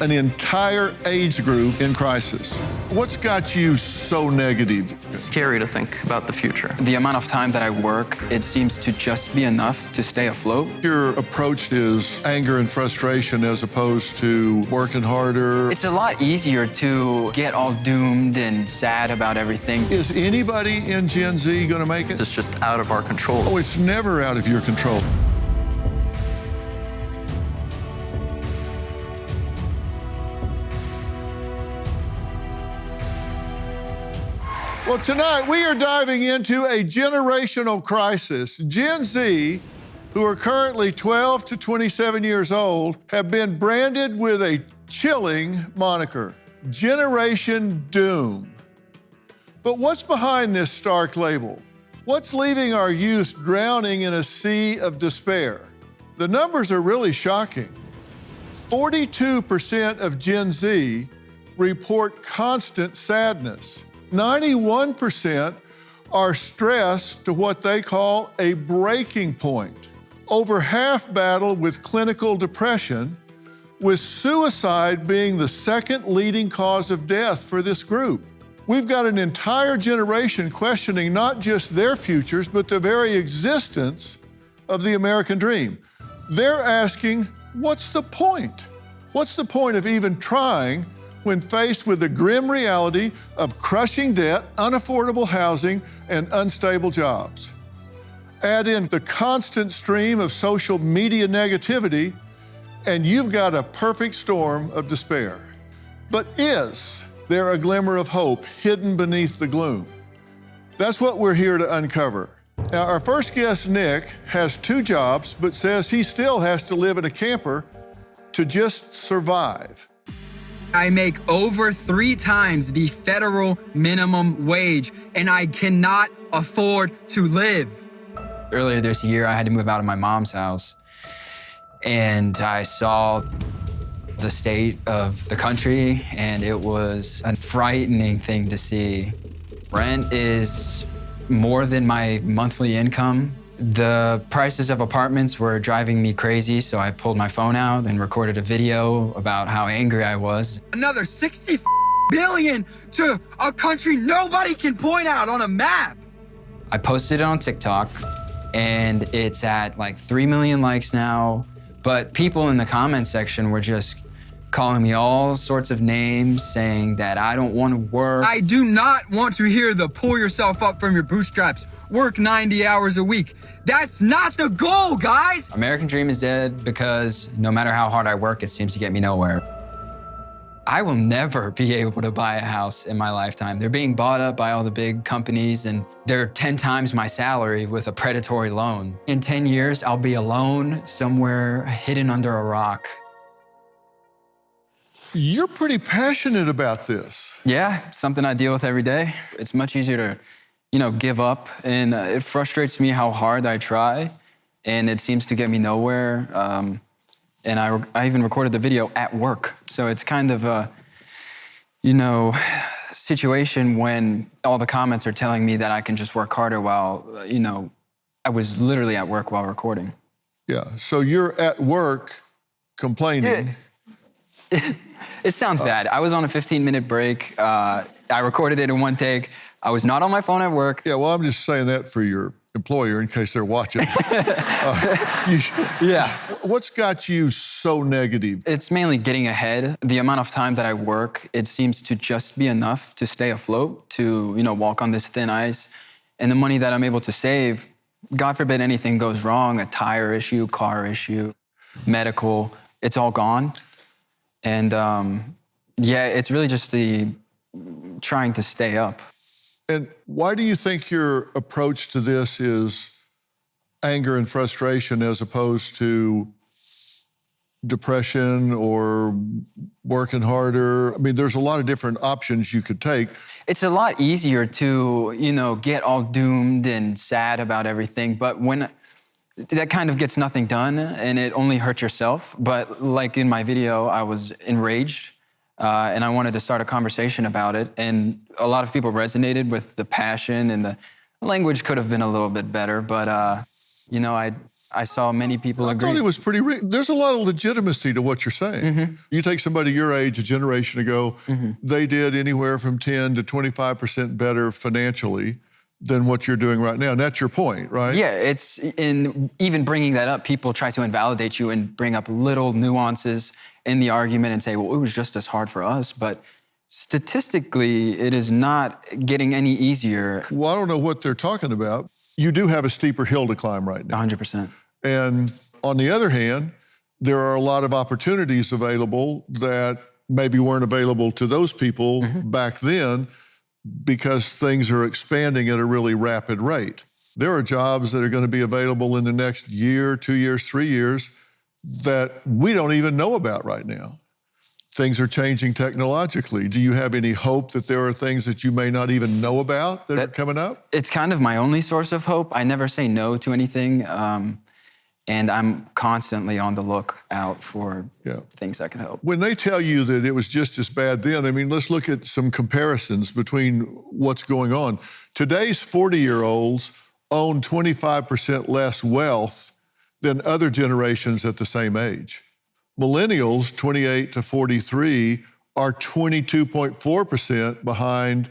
an entire age group in crisis. What's got you so negative? It's scary to think about the future. The amount of time that I work, it seems to just be enough to stay afloat. Your approach is anger and frustration as opposed to working harder. It's a lot easier to get all doomed and sad about everything. Is anybody in Gen Z going to make it? It's just out of our control. Oh, it's never out of your control. Well, tonight we are diving into a generational crisis. Gen Z, who are currently 12 to 27 years old, have been branded with a chilling moniker, Generation Doom. But what's behind this stark label? What's leaving our youth drowning in a sea of despair? The numbers are really shocking. 42% of Gen Z report constant sadness. 91% are stressed to what they call a breaking point. Over half battle with clinical depression, with suicide being the second leading cause of death for this group. We've got an entire generation questioning not just their futures, but the very existence of the American dream. They're asking, what's the point? What's the point of even trying when faced with the grim reality of crushing debt, unaffordable housing, and unstable jobs? Add in the constant stream of social media negativity, and you've got a perfect storm of despair. But is there a glimmer of hope hidden beneath the gloom? That's what we're here to uncover. Now, our first guest, Nick, has 2 jobs, but says he still has to live in a camper to just survive. I make over 3 times the federal minimum wage, and I cannot afford to live. Earlier this year, I had to move out of my mom's house, and I saw the state of the country, and it was a frightening thing to see. Rent is more than my monthly income. The prices of apartments were driving me crazy, so I pulled my phone out and recorded a video about how angry I was. Another 60 billion to a country nobody can point out on a map. I posted it on TikTok, and it's at like 3 million likes now, but people in the comment section were just calling me all sorts of names, saying that I don't want to work. I do not want to hear the pull yourself up from your bootstraps, work 90 hours a week. That's not the goal, guys! American dream is dead because no matter how hard I work, it seems to get me nowhere. I will never be able to buy a house in my lifetime. They're being bought up by all the big companies, and they're 10 times my salary with a predatory loan. In 10 years, I'll be alone somewhere hidden under a rock. You're pretty passionate about this. Yeah, something I deal with every day. It's much easier to, give up, and it frustrates me how hard I try, and it seems to get me nowhere. And I even recorded the video at work, so it's kind of a, situation when all the comments are telling me that I can just work harder while, I was literally at work while recording. Yeah, so you're at work complaining. It sounds bad. I was on a 15-minute break. I recorded it in one take. I was not on my phone at work. Yeah, well, I'm just saying that for your employer in case they're watching. Yeah. What's got you so negative? It's mainly getting ahead. The amount of time that I work, it seems to just be enough to stay afloat, to, walk on this thin ice. And the money that I'm able to save, God forbid anything goes wrong, a tire issue, car issue, medical, it's all gone. And it's really just the trying to stay up. And why do you think your approach to this is anger and frustration as opposed to depression or working harder? I mean, there's a lot of different options you could take. It's a lot easier to, get all doomed and sad about everything, but when that kind of gets nothing done and it only hurts yourself. But like in my video, I was enraged and I wanted to start a conversation about it. And a lot of people resonated with the passion, and the language could have been a little bit better, but I I saw many people I agree. thought it was pretty, there's a lot of legitimacy to what you're saying. You take somebody your age, a generation ago, they did anywhere from 10 to 25% better financially than what you're doing right now. And that's your point, right? Yeah, it's in even bringing that up, people try to invalidate you and bring up little nuances in the argument and say, well, it was just as hard for us. But statistically, it is not getting any easier. Well, I don't know what they're talking about. You do have a steeper hill to climb right now. 100%. And on the other hand, there are a lot of opportunities available that maybe weren't available to those people back then because things are expanding at a really rapid rate. There are jobs that are going to be available in the next year, 2 years, 3 years that we don't even know about right now. Things are changing technologically. Do you have any hope that there are things that you may not even know about that are coming up? It's kind of my only source of hope. I never say no to anything, and I'm constantly on the lookout for things that can help. When they tell you that it was just as bad then, I mean, let's look at some comparisons between what's going on. Today's 40-year-olds own 25% less wealth than other generations at the same age. Millennials, 28 to 43, are 22.4% behind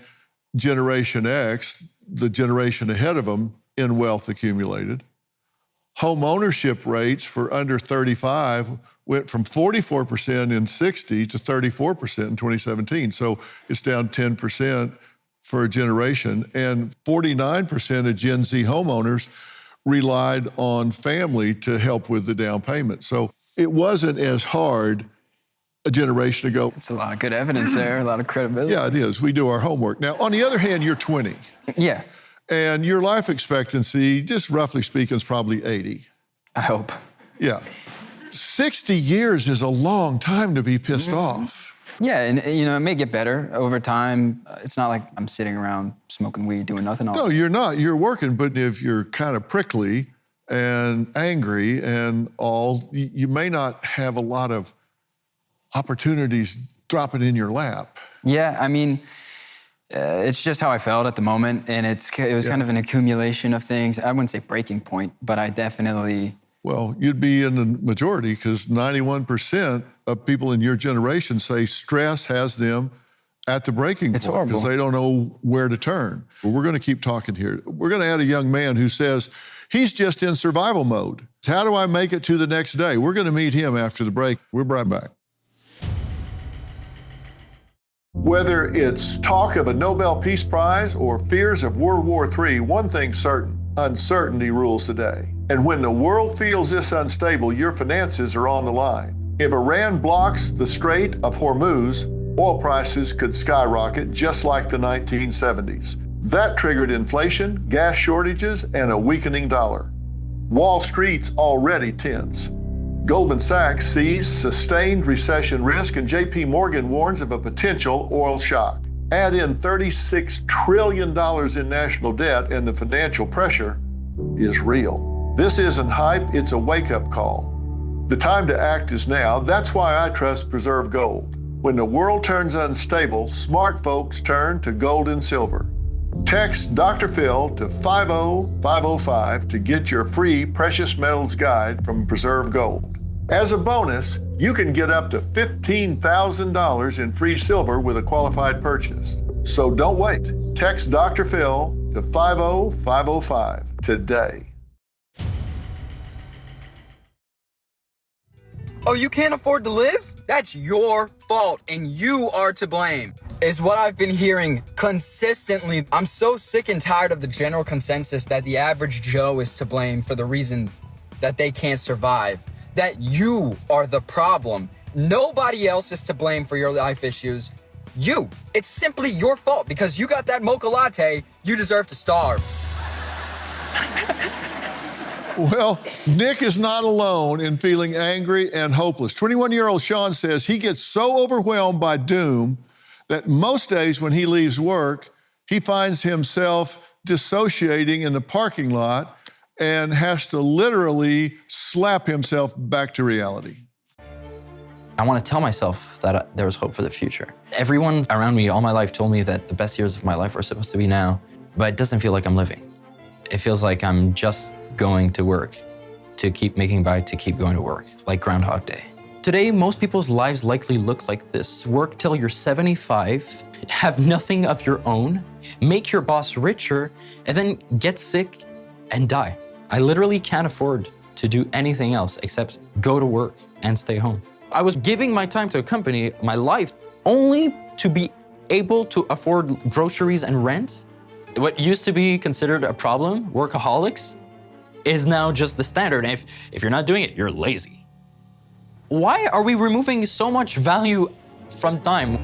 Generation X, the generation ahead of them, in wealth accumulated. Home ownership rates for under 35 went from 44% in 60 to 34% in 2017. So it's down 10% for a generation. And 49% of Gen Z homeowners relied on family to help with the down payment. So it wasn't as hard a generation ago. It's a lot of good evidence there, a lot of credibility. Yeah, it is. We do our homework. Now, on the other hand, you're 20. Yeah. And your life expectancy, just roughly speaking, is probably 80. I hope. Yeah. 60 years is a long time to be pissed off. Yeah, and you know, it may get better over time. It's not like I'm sitting around smoking weed, doing nothing all No, you're not. You're working, but if you're kind of prickly and angry and all, you may not have a lot of opportunities dropping in your lap. Yeah, I mean, it's just how I felt at the moment, and it was kind of an accumulation of things. I wouldn't say breaking point, but I definitely... Well, you'd be in the majority because 91% of people in your generation say stress has them at the breaking point. Horrible. Because they don't know where to turn. Well, we're going to keep talking here. We're going to add a young man who says he's just in survival mode. How do I make it to the next day? We're going to meet him after the break. We're right back. Whether it's talk of a Nobel Peace Prize or fears of World War III, one thing's certain: uncertainty rules the day. And when the world feels this unstable, your finances are on the line. If Iran blocks the Strait of Hormuz, oil prices could skyrocket just like the 1970s. That triggered inflation, gas shortages, and a weakening dollar. Wall Street's already tense. Goldman Sachs sees sustained recession risk, and JP Morgan warns of a potential oil shock. Add in $36 trillion in national debt, and the financial pressure is real. This isn't hype, it's a wake-up call. The time to act is now. That's why I trust Preserve Gold. When the world turns unstable, smart folks turn to gold and silver. Text Dr. Phil to 50505 to get your free precious metals guide from Preserve Gold. As a bonus, you can get up to $15,000 in free silver with a qualified purchase. So don't wait. Text Dr. Phil to 50505 today. Oh, you can't afford to live? That's your fault, and you are to blame, is what I've been hearing consistently. I'm so sick and tired of the general consensus that the average Joe is to blame for the reason that they can't survive, that you are the problem. Nobody else is to blame for your life issues. You. It's simply your fault because you got that mocha latte. You deserve to starve. Well, Nick is not alone in feeling angry and hopeless. 21-year-old Sean says he gets so overwhelmed by doom that most days when he leaves work, he finds himself dissociating in the parking lot and has to literally slap himself back to reality. I want to tell myself that there was hope for the future. Everyone around me all my life told me that the best years of my life are supposed to be now, but it doesn't feel like I'm living. It feels like I'm just going to work to keep making by, to keep going to work, like Groundhog Day. Today, most people's lives likely look like this. Work till you're 75, have nothing of your own, make your boss richer, and then get sick and die. I literally can't afford to do anything else except go to work and stay home. I was giving my time to a company, my life, only to be able to afford groceries and rent. What used to be considered a problem, workaholics, is now just the standard. And if you're not doing it, you're lazy. Why are we removing so much value from time?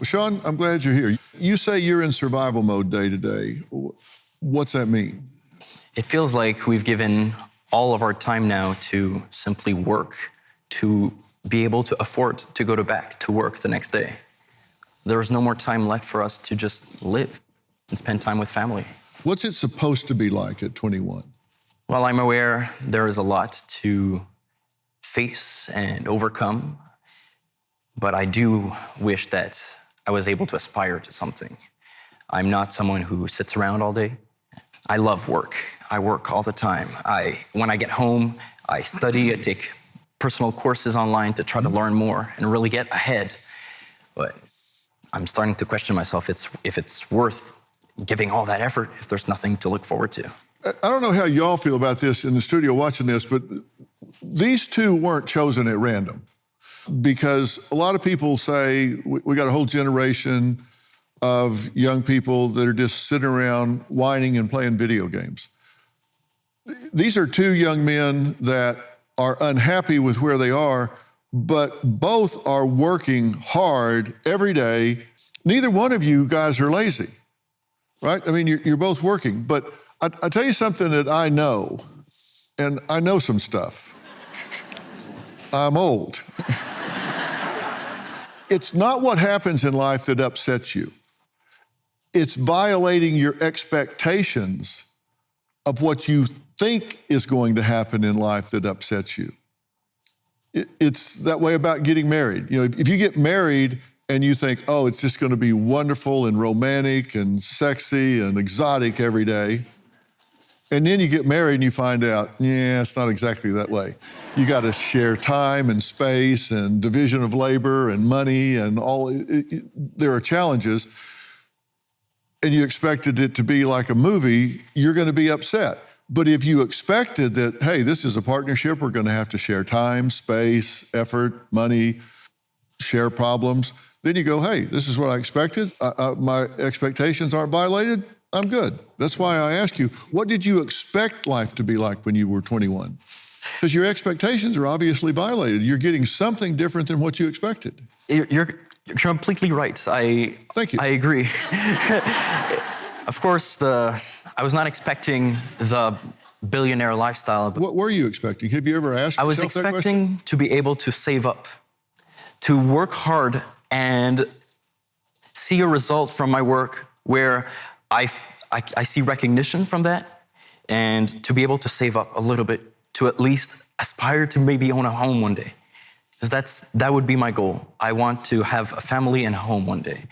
Sean, I'm glad you're here. You say you're in survival mode day to day. What's that mean? It feels like we've given all of our time now to simply work, to be able to afford to go back to work the next day. There's no more time left for us to just live and spend time with family. What's it supposed to be like at 21? Well, I'm aware there is a lot to face and overcome, but I do wish that I was able to aspire to something. I'm not someone who sits around all day. I love work. I work all the time. When I get home, I study, I take personal courses online to try to learn more and really get ahead. But I'm starting to question myself if it's worth giving all that effort if there's nothing to look forward to. I don't know how y'all feel about this in the studio watching this, but these two weren't chosen at random, because a lot of people say we got a whole generation of young people that are just sitting around whining and playing video games. These are two young men that are unhappy with where they are, but both are working hard every day. Neither one of you guys are lazy, right? I mean, you're both working, but I tell you something that I know, and I know some stuff. I'm old. It's not what happens in life that upsets you. It's violating your expectations of what you think is going to happen in life that upsets you. It's that way about getting married. You know, if you get married and you think, oh, it's just going to be wonderful and romantic and sexy and exotic every day, and then you get married and you find out, yeah, it's not exactly that way. You got to share time and space and division of labor and money and all. There are challenges. And you expected it to be like a movie, you're going to be upset. But if you expected that, hey, this is a partnership, we're going to have to share time, space, effort, money, share problems, then you go, hey, this is what I expected. My expectations aren't violated. I'm good. That's why I ask you, what did you expect life to be like when you were 21? Because your expectations are obviously violated. You're getting something different than what you expected. You're completely right. Thank you. I agree. Of course, I was not expecting the billionaire lifestyle. But What were you expecting? Have you ever asked I was yourself that question? expecting to be able to save up, to work hard and see a result from my work where I see recognition from that, and to be able to save up a little bit to at least aspire to maybe own a home one day. Because that would be my goal. I want to have a family and a home one day.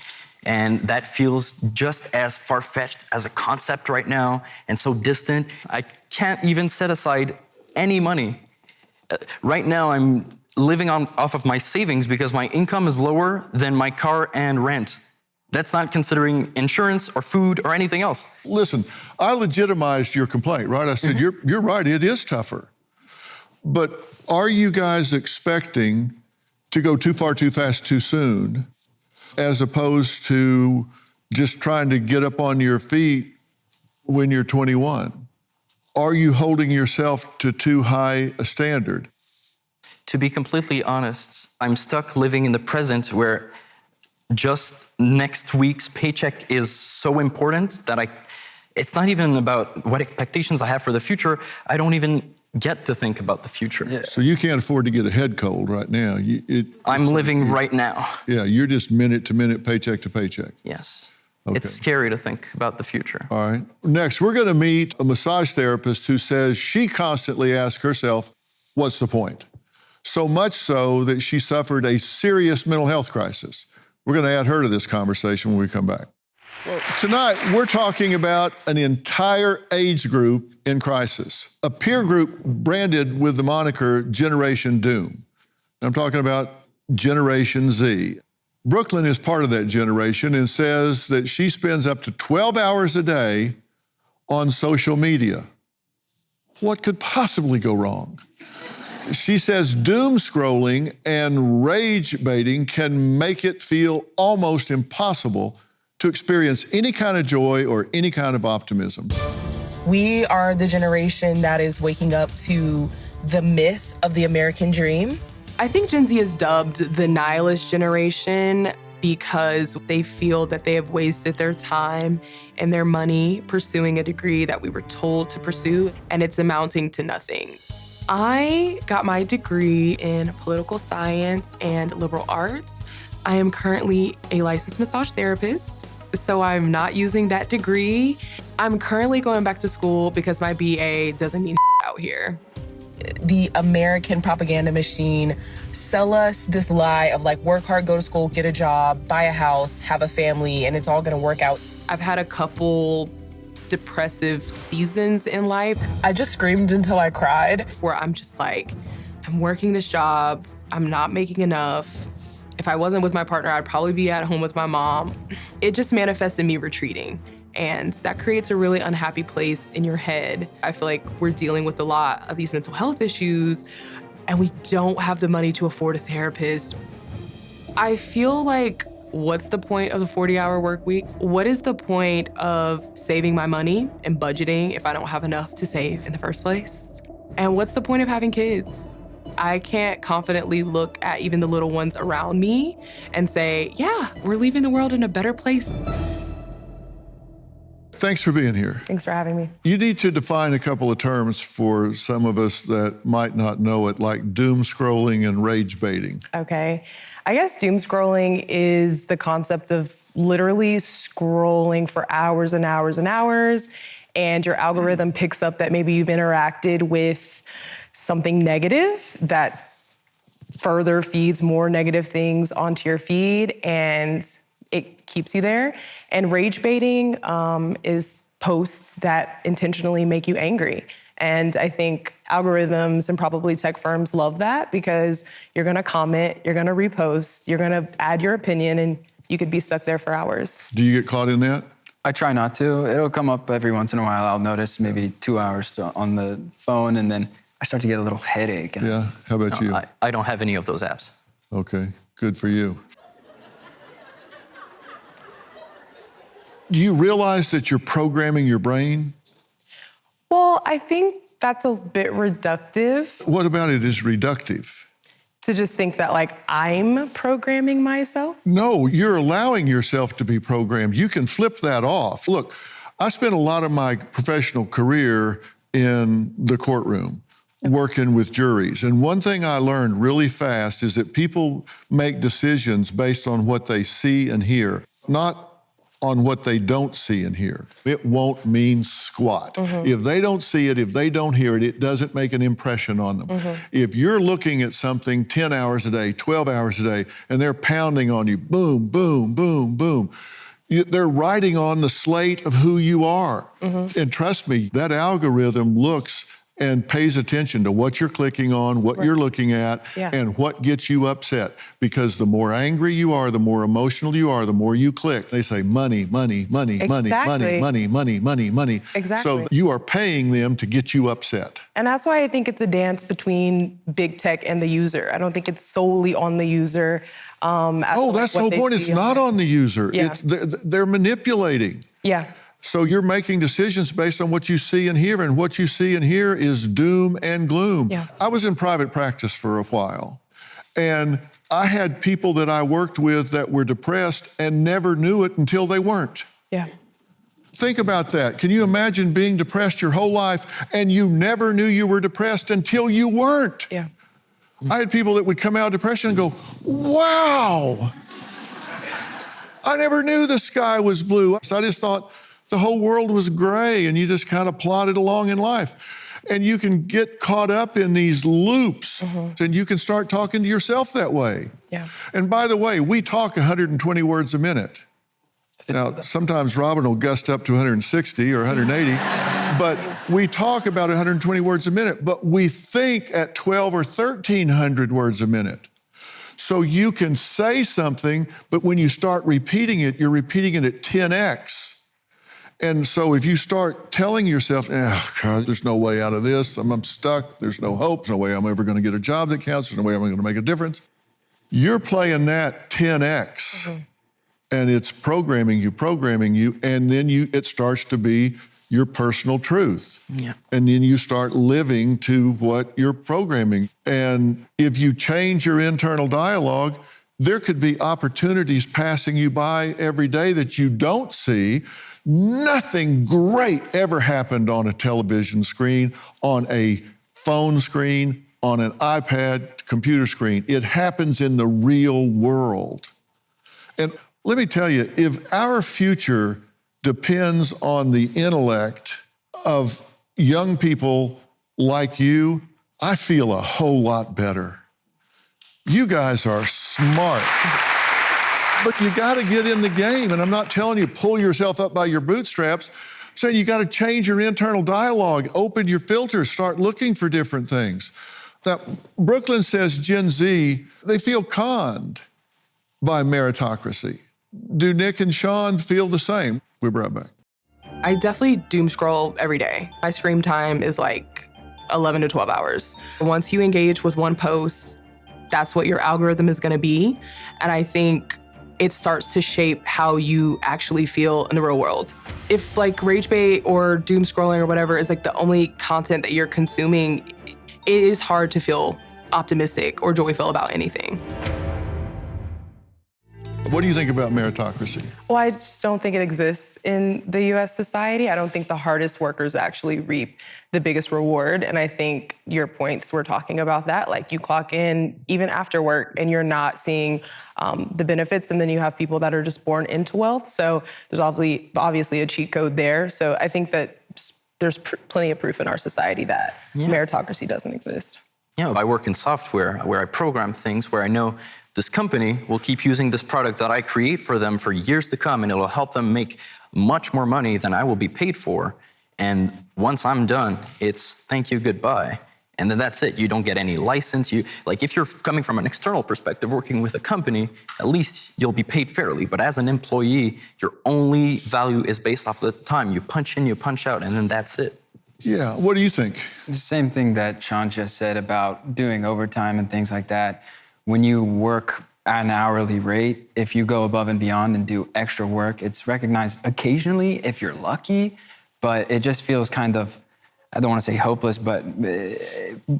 And that feels just as far-fetched as a concept right now and so distant. I can't even set aside any money. Right now, I'm living off of my savings because my income is lower than my car and rent. That's not considering insurance or food or anything else. Listen, I legitimized your complaint, right? I said, you're right, it is tougher. But are you guys expecting to go too far, too fast, too soon, as opposed to just trying to get up on your feet when you're 21? Are you holding yourself to too high a standard? To be completely honest, I'm stuck living in the present where just next week's paycheck is so important that it's not even about what expectations I have for the future. I don't even get to think about the future. Yeah. So you can't afford to get a head cold right now. I'm living right now. Yeah, you're just minute to minute, paycheck to paycheck. Yes. Okay. It's scary to think about the future. All right. Next, we're going to meet a massage therapist who says she constantly asks herself, what's the point? So much so that she suffered a serious mental health crisis. We're going to add her to this conversation when we come back. Well, tonight we're talking about an entire age group in crisis, a peer group branded with the moniker Generation Doom. I'm talking about Generation Z. Brooklyn is part of that generation and says that she spends up to 12 hours a day on social media. What could possibly go wrong? She says doom scrolling and rage baiting can make it feel almost impossible to experience any kind of joy or any kind of optimism. We are the generation that is waking up to the myth of the American dream. I think Gen Z is dubbed the Nihilist Generation because they feel that they have wasted their time and their money pursuing a degree that we were told to pursue, and it's amounting to nothing. I got my degree in political science and liberal arts. I am currently a licensed massage therapist, so I'm not using that degree. I'm currently going back to school because my BA doesn't mean out here. The American propaganda machine sell us this lie of like, work hard, go to school, get a job, buy a house, have a family, and it's all gonna work out. I've had a couple depressive seasons in life. I just screamed until I cried, where I'm just like, I'm working this job, I'm not making enough. If I wasn't with my partner, I'd probably be at home with my mom. It just manifested me retreating. And that creates a really unhappy place in your head. I feel like we're dealing with a lot of these mental health issues, and we don't have the money to afford a therapist. I feel like, what's the point of the 40-hour work week? What is the point of saving my money and budgeting if I don't have enough to save in the first place? And what's the point of having kids? I can't confidently look at even the little ones around me and say, yeah, we're leaving the world in a better place. Thanks for being here. Thanks for having me. You need to define a couple of terms for some of us that might not know it, like doom scrolling and rage baiting. Okay. I guess doom scrolling is the concept of literally scrolling for hours and hours and hours, and your algorithm picks up that maybe you've interacted with something negative that further feeds more negative things onto your feed, and it keeps you there. And rage baiting is posts that intentionally make you angry. And I think algorithms and probably tech firms love that because you're gonna comment, you're gonna repost, you're gonna add your opinion, and you could be stuck there for hours. Do you get caught in that? I try not to. It'll come up every once in a while. I'll notice maybe 2 hours on the phone, and then I start to get a little headache. Yeah, how about you? I don't have any of those apps. Okay, good for you. Do you realize that you're programming your brain? Well, I think that's a bit reductive What about it is reductive? to just think that like I'm programming myself. No, you're allowing yourself to be programmed. You can flip that off. Look, I spent a lot of my professional career in the courtroom working with juries. And one thing I learned really fast is that people make decisions based on what they see and hear, not on what they don't see and hear. It won't mean squat. If they don't see it, if they don't hear it, it doesn't make an impression on them. If you're looking at something 10 hours a day, 12 hours a day, and they're pounding on you, boom, boom, boom, boom, they're writing on the slate of who you are. And trust me, that algorithm looks and pays attention to what you're clicking on, what you're looking at, and what gets you upset. Because the more angry you are, the more emotional you are, the more you click. They say money, money, money, money, money, money, money, money, money. Exactly. So you are paying them to get you upset. And that's why I think it's a dance between big tech and the user. I don't think it's solely on the user. That's the whole point. It's not on the user. Yeah. They're manipulating. Yeah. So you're making decisions based on what you see and hear, and what you see and hear is doom and gloom. Yeah. I was in private practice for a while, and I had people that I worked with that were depressed and never knew it until they weren't. Yeah. Think about that. Can you imagine being depressed your whole life and you never knew you were depressed until you weren't? Yeah. I had people that would come out of depression and go, wow, I never knew the sky was blue. So I just thought the whole world was gray, and you just kind of plodded along in life. And you can get caught up in these loops, and you can start talking to yourself that way. Yeah. And by the way, we talk 120 words a minute. Now, sometimes Robin will gust up to 160 or 180, but we talk about 120 words a minute, but we think at 12 or 1,300 words a minute. So you can say something, but when you start repeating it, you're repeating it at 10x. And so if you start telling yourself, oh, God, there's no way out of this, I'm stuck, there's no hope, there's no way I'm ever going to get a job that counts, there's no way I'm going to make a difference, you're playing that 10x. And it's programming you, and then it starts to be your personal truth. Yeah. And then you start living to what you're programming. And if you change your internal dialogue, there could be opportunities passing you by every day that you don't see. Nothing great ever happened on a television screen, on a phone screen, on an iPad, computer screen. It happens in the real world. And let me tell you, if our future depends on the intellect of young people like you, I feel a whole lot better. You guys are smart, but you gotta get in the game. And I'm not telling you pull yourself up by your bootstraps. I'm saying you gotta change your internal dialogue, open your filters, start looking for different things. Now, Brooklyn says Gen Z, they feel conned by meritocracy. Do Nick and Sean feel the same? We'll be right back. I definitely doom scroll every day. My screen time is like 11 to 12 hours. Once you engage with one post, that's what your algorithm is gonna be. And I think it starts to shape how you actually feel in the real world. If like rage bait or doom scrolling or whatever is like the only content that you're consuming, it is hard to feel optimistic or joyful about anything. What do you think about meritocracy? Well, I just don't think it exists in the US society. I don't think the hardest workers actually reap the biggest reward. And I think your points were talking about that. Like you clock in even after work and you're not seeing the benefits. And then you have people that are just born into wealth. So there's obviously a cheat code there. So I think that there's plenty of proof in our society that meritocracy doesn't exist. Yeah, I work in software where I program things where I know this company will keep using this product that I create for them for years to come, and it'll help them make much more money than I will be paid for. And once I'm done, it's thank you, goodbye. And then that's it. You don't get any license. Like if you're coming from an external perspective, working with a company, at least you'll be paid fairly. But as an employee, your only value is based off the time. You punch in, you punch out, and then that's it. Yeah, what do you think? The same thing that Sean just said about doing overtime and things like that. When you work at an hourly rate, if you go above and beyond and do extra work, it's recognized occasionally if you're lucky, but it just feels kind of, I don't want to say hopeless, but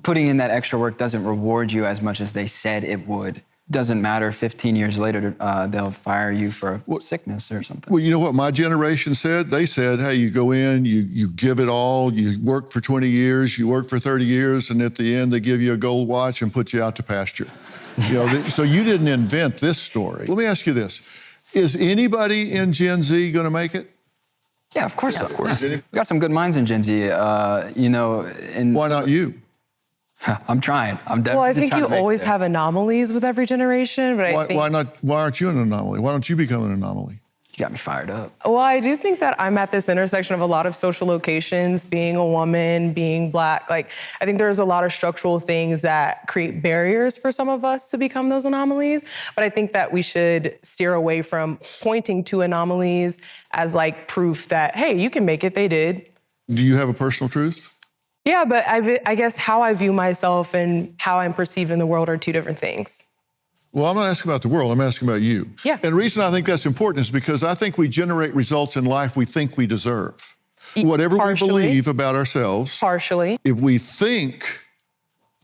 putting in that extra work doesn't reward you as much as they said it would. Doesn't matter, 15 years later, they'll fire you for sickness or something. Well, you know what my generation said? They said, hey, you go in, you give it all, you work for 20 years, you work for 30 years, and at the end, they give you a gold watch and put you out to pasture. You know, so you didn't invent this story. Let me ask you this. Is anybody in Gen Z going to make it? Yeah, of course. Yeah, of course. We got some good minds in Gen Z, you know. Why not you? I'm trying. I'm definitely Well, I think trying you to make always it. have anomalies with every generation, but I think... Why aren't you an anomaly? Why don't you become an anomaly? You got me fired up. Well, I do think that I'm at this intersection of a lot of social locations, being a woman, being Black. Like, I think there's a lot of structural things that create barriers for some of us to become those anomalies. But I think that we should steer away from pointing to anomalies as like proof that, hey, you can make it, they did. Do you have a personal truth? Yeah, but I guess how I view myself and how I'm perceived in the world are two different things. Well, I'm not asking about the world, I'm asking about you. Yeah. And the reason I think that's important is because I think we generate results in life we think we deserve. Whatever Partially. we believe about ourselves, Partially. if we think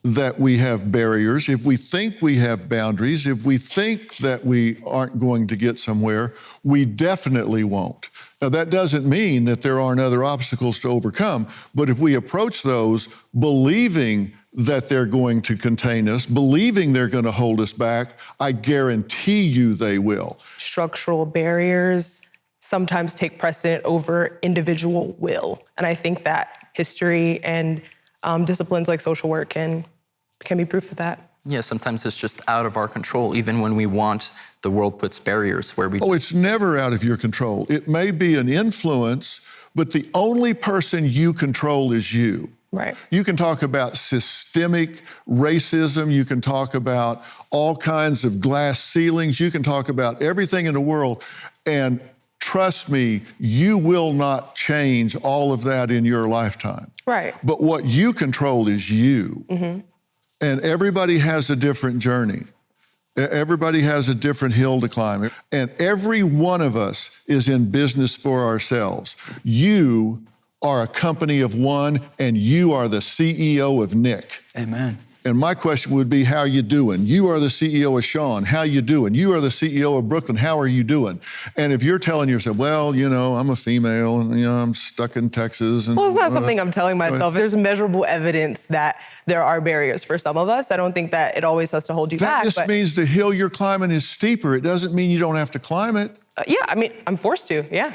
that we have barriers, if we think we have boundaries, if we think that we aren't going to get somewhere, we definitely won't. Now, that doesn't mean that there aren't other obstacles to overcome, but if we approach those believing that they're going to contain us, believing they're going to hold us back, I guarantee you they will. Structural barriers sometimes take precedent over individual will. And I think that history and disciplines like social work can be proof of that. Yeah, sometimes it's just out of our control. Even when we want, the world puts barriers where we. Oh, it's never out of your control. It may be an influence, but the only person you control is you. Right. You can talk about systemic racism. You can talk about all kinds of glass ceilings. You can talk about everything in the world. And trust me, you will not change all of that in your lifetime. Right. But what you control is you. Mm-hmm. And everybody has a different journey. Everybody has a different hill to climb. And every one of us is in business for ourselves. You are a company of one, and you are the CEO of Nick. Amen. And my question would be, how you doing? You are the CEO of Sean. How you doing? You are the CEO of Brooklyn. How are you doing? And if you're telling yourself, well, you know, I'm a female and, you know, I'm stuck in Texas. And, well, it's not something I'm telling myself. There's measurable evidence that there are barriers for some of us. I don't think that it always has to hold you back. That just means the hill you're climbing is steeper. It doesn't mean you don't have to climb it. Yeah, I mean, I'm forced to, yeah.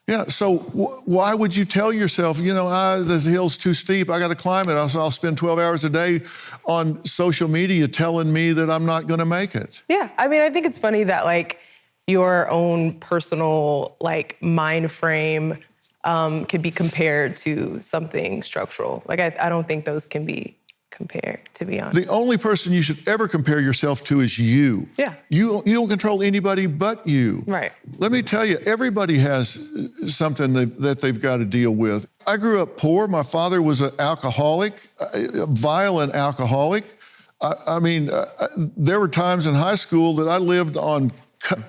Yeah, so why would you tell yourself, you know, the hill's too steep, I gotta climb it. I'll spend 12 hours a day on social media telling me that I'm not gonna make it. Yeah, I mean, I think it's funny that like your own personal like mind frame could be compared to something structural. Like I don't think those can be compared, to be honest. The only person you should ever compare yourself to is you. Yeah. You don't control anybody but you. Right. Let me tell you, everybody has something that they've got to deal with. I grew up poor. My father was an alcoholic, a violent alcoholic. I mean, there were times in high school that I lived on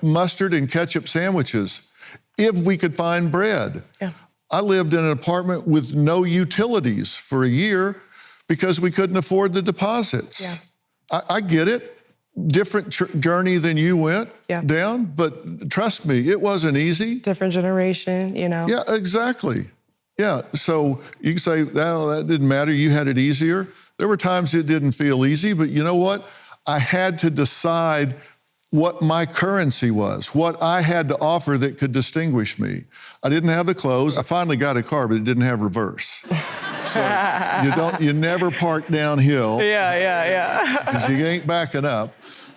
mustard and ketchup sandwiches if we could find bread. Yeah. I lived in an apartment with no utilities for a year because we couldn't afford the deposits. Yeah. I get it. Different journey than you went down, but trust me, it wasn't easy. Different generation, you know? Yeah, exactly. Yeah, so you can say, well, that didn't matter, you had it easier. There were times it didn't feel easy, but you know what? I had to decide what my currency was, what I had to offer that could distinguish me. I didn't have the clothes. I finally got a car, but it didn't have reverse. So you never park downhill. Yeah. Because you ain't backing up.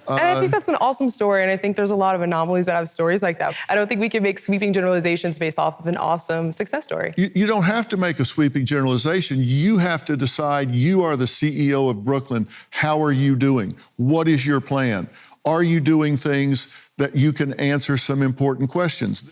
And I think that's an awesome story, and I think there's a lot of anomalies that have stories like that. I don't think we can make sweeping generalizations based off of an awesome success story. You don't have to make a sweeping generalization. You have to decide you are the CEO of Brooklyn. How are you doing? What is your plan? Are you doing things that you can answer some important questions?